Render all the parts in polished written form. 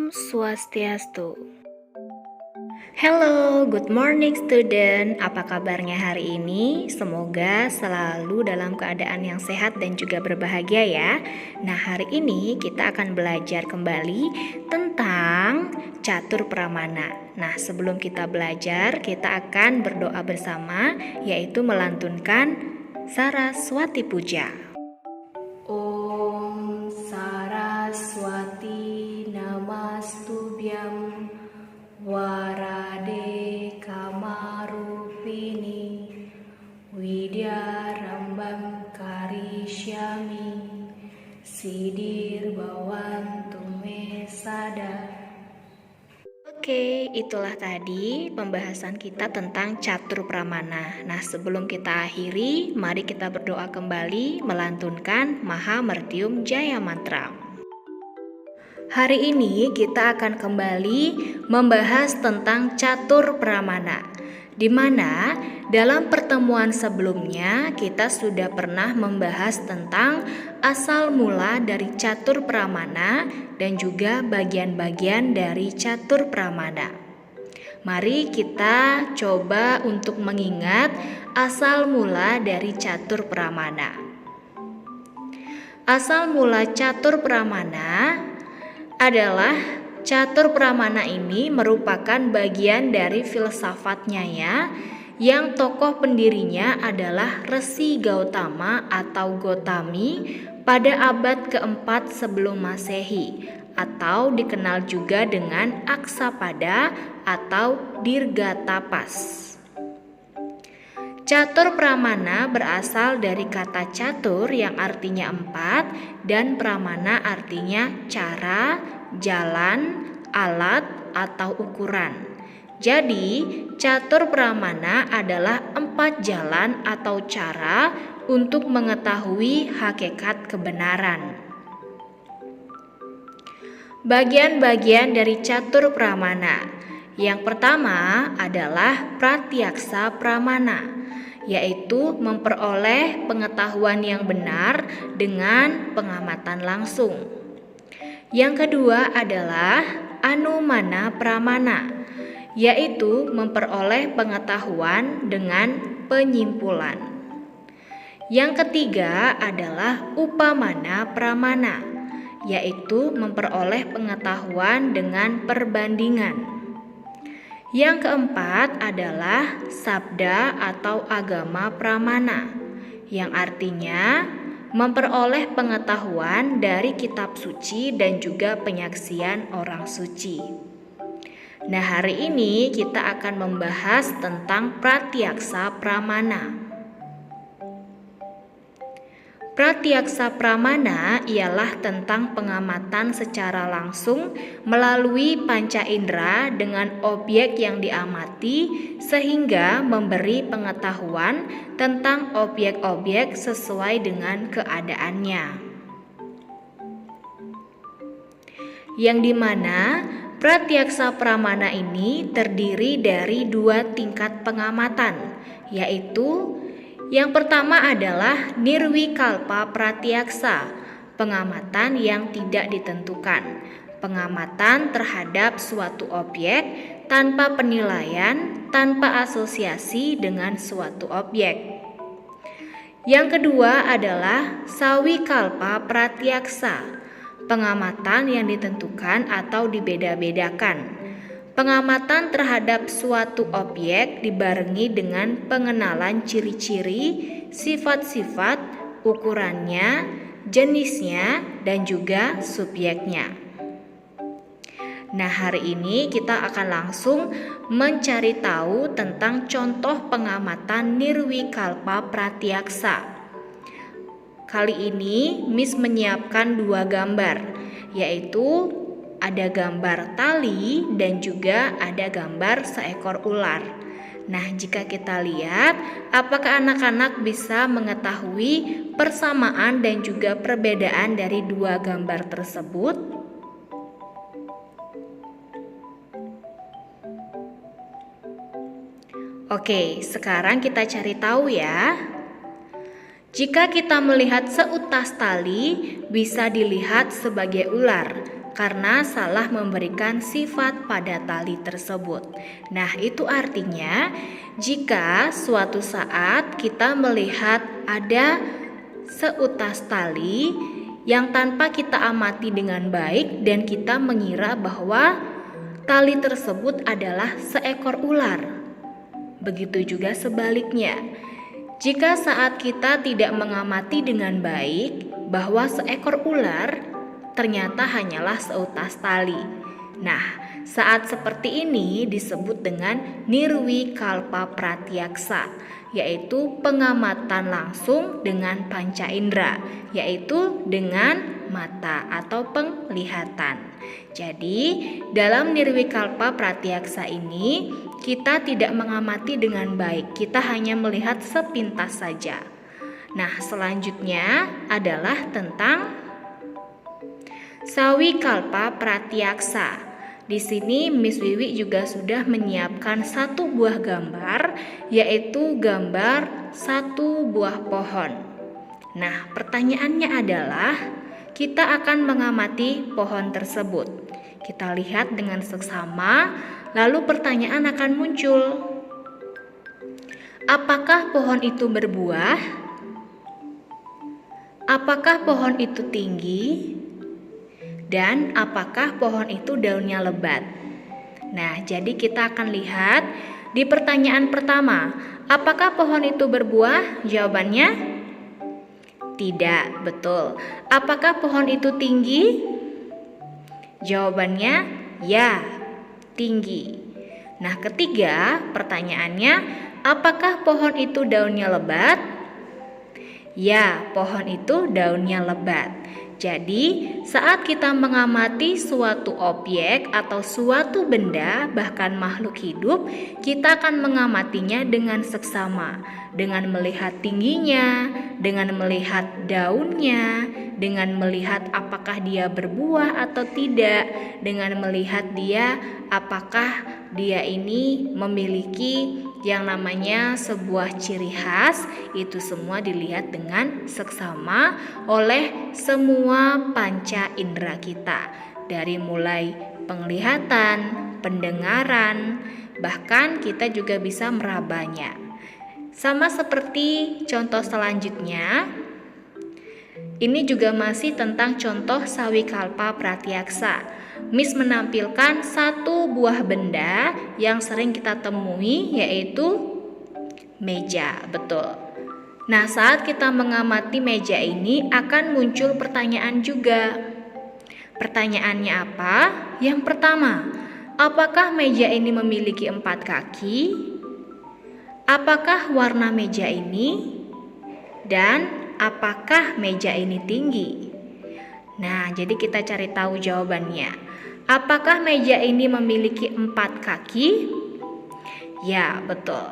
Swastiastu. Hello, good morning student. Apa kabarnya hari ini? Semoga selalu dalam keadaan yang sehat dan juga berbahagia ya. Nah, hari ini kita akan belajar kembali tentang catur pramana. Nah, sebelum kita belajar, kita akan berdoa bersama, yaitu melantunkan Saraswati Puja. Om Saraswati Namastubhyam Warade Kamarupini Widyarambam Karishyami Sidir Bhavantu Me Sada. Oke, itulah tadi pembahasan kita tentang catur pramana. Nah, sebelum kita akhiri, mari kita berdoa kembali melantunkan Maha Mertium Jaya Mantra. Hari ini kita akan kembali membahas tentang catur pramana, di mana dalam pertemuan sebelumnya kita sudah pernah membahas tentang asal mula dari catur pramana dan juga bagian-bagian dari catur pramana. Mari kita coba untuk mengingat asal mula dari catur pramana. Asal mula catur pramana adalah catur pramana ini merupakan bagian dari filsafatnya ya, yang tokoh pendirinya adalah Resi Gautama atau Gotami pada abad keempat sebelum Masehi, atau dikenal juga dengan Aksapada atau Dirgatapas. Catur pramana berasal dari kata catur yang artinya empat dan pramana artinya cara, jalan, alat, atau ukuran. Jadi, catur pramana adalah empat jalan atau cara untuk mengetahui hakikat kebenaran. Bagian-bagian dari catur pramana. Yang pertama adalah pratyaksa pramana, yaitu memperoleh pengetahuan yang benar dengan pengamatan langsung. Yang kedua adalah anumana pramana, yaitu memperoleh pengetahuan dengan penyimpulan. Yang ketiga adalah upamana pramana, yaitu memperoleh pengetahuan dengan perbandingan. Yang keempat adalah sabda atau agama pramana, yang artinya memperoleh pengetahuan dari kitab suci dan juga penyaksian orang suci. Nah, hari ini kita akan membahas tentang pratyaksa pramana. Pratyaksa pramana ialah tentang pengamatan secara langsung melalui panca indera dengan objek yang diamati sehingga memberi pengetahuan tentang objek-objek sesuai dengan keadaannya. Yang dimana pratyaksa pramana ini terdiri dari dua tingkat pengamatan, yaitu yang pertama adalah nirwikalpa pratyaksa, pengamatan yang tidak ditentukan, pengamatan terhadap suatu objek tanpa penilaian, tanpa asosiasi dengan suatu objek. Yang kedua adalah sawikalpa pratyaksa, pengamatan yang ditentukan atau dibeda-bedakan. Pengamatan terhadap suatu objek dibarengi dengan pengenalan ciri-ciri, sifat-sifat, ukurannya, jenisnya, dan juga subjeknya. Nah, hari ini kita akan langsung mencari tahu tentang contoh pengamatan nirwikalpa pratyaksa. Kali ini Miss menyiapkan dua gambar, yaitu ada gambar tali dan juga ada gambar seekor ular. Nah, jika kita lihat, apakah anak-anak bisa mengetahui persamaan dan juga perbedaan dari dua gambar tersebut? Oke, sekarang kita cari tahu ya. Jika kita melihat seutas tali, bisa dilihat sebagai ular. karena salah memberikan sifat pada tali tersebut. Nah, itu artinya jika suatu saat kita melihat ada seutas tali yang tanpa kita amati dengan baik dan kita mengira bahwa tali tersebut adalah seekor ular. Begitu juga sebaliknya. Jika saat kita tidak mengamati dengan baik bahwa seekor ular ternyata hanyalah seutas tali. Nah, saat seperti ini disebut dengan nirwikalpa pratyaksa, yaitu pengamatan langsung dengan panca indera, yaitu dengan mata atau penglihatan. Jadi, dalam nirwikalpa pratyaksa ini kita tidak mengamati dengan baik, kita hanya melihat sepintas saja. Nah, selanjutnya adalah tentang sawikalpa pratyaksa. Di sini Miss Wiwi juga sudah menyiapkan satu buah gambar, yaitu gambar satu buah pohon. Nah, pertanyaannya adalah kita akan mengamati pohon tersebut. Kita lihat dengan seksama, lalu pertanyaan akan muncul. Apakah pohon itu berbuah? Apakah pohon itu tinggi? Dan apakah pohon itu daunnya lebat? Nah, jadi kita akan lihat di pertanyaan pertama, apakah pohon itu berbuah? Jawabannya tidak, betul. Apakah pohon itu tinggi? Jawabannya ya, tinggi. Nah, ketiga pertanyaannya, apakah pohon itu daunnya lebat? Ya, pohon itu daunnya lebat. Jadi, saat kita mengamati suatu objek atau suatu benda, bahkan makhluk hidup, kita akan mengamatinya dengan seksama, dengan melihat tingginya, dengan melihat daunnya, dengan melihat apakah dia berbuah atau tidak, dengan melihat dia apakah dia ini memiliki yang namanya sebuah ciri khas. Itu semua dilihat dengan seksama oleh semua panca indera kita, dari mulai penglihatan, pendengaran, bahkan kita juga bisa merabanya. Sama seperti contoh selanjutnya, ini juga masih tentang contoh sawikalpa pratyaksa. Miss menampilkan satu buah benda yang sering kita temui, yaitu meja, betul. Nah, saat kita mengamati meja ini akan muncul pertanyaan juga. Pertanyaannya apa? Yang pertama, apakah meja ini memiliki 4 kaki? Apakah warna meja ini? Dan apakah meja ini tinggi? Nah, jadi kita cari tahu jawabannya. Apakah meja ini memiliki 4 kaki? Ya, betul.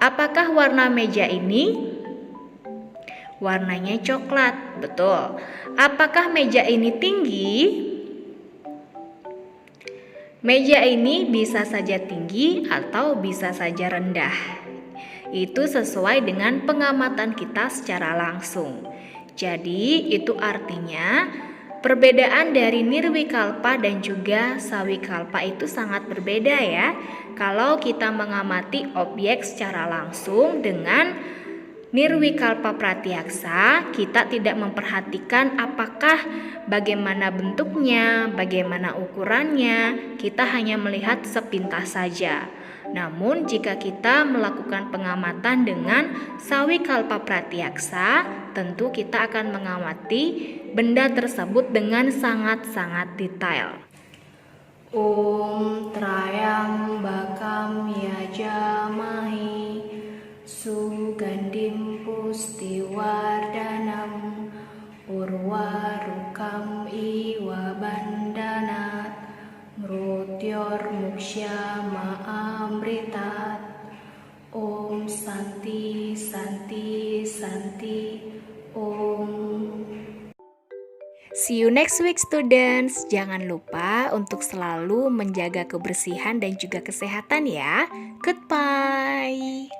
Apakah warna meja ini? Warnanya coklat, betul. Apakah meja ini tinggi? Meja ini bisa saja tinggi atau bisa saja rendah. Itu sesuai dengan pengamatan kita secara langsung. Jadi, itu artinya perbedaan dari nirwikalpa dan juga sawikalpa itu sangat berbeda ya. Kalau kita mengamati objek secara langsung, dengan nirwikalpa pratyaksa kita tidak memperhatikan apakah bagaimana bentuknya, bagaimana ukurannya, kita hanya melihat sepintas saja. Namun jika kita melakukan pengamatan dengan sawikalpa pratyaksa, tentu kita akan mengamati benda tersebut dengan sangat-sangat detail. Om Trayambakam Yajamahi Sugandim Pustiwardanam Urwarukam Iwa Bandanat Mrutyor Muksyama Amritat. Om Santi Santi Santi Om. See you next week students. Jangan lupa untuk selalu menjaga kebersihan dan juga kesehatan ya. Goodbye.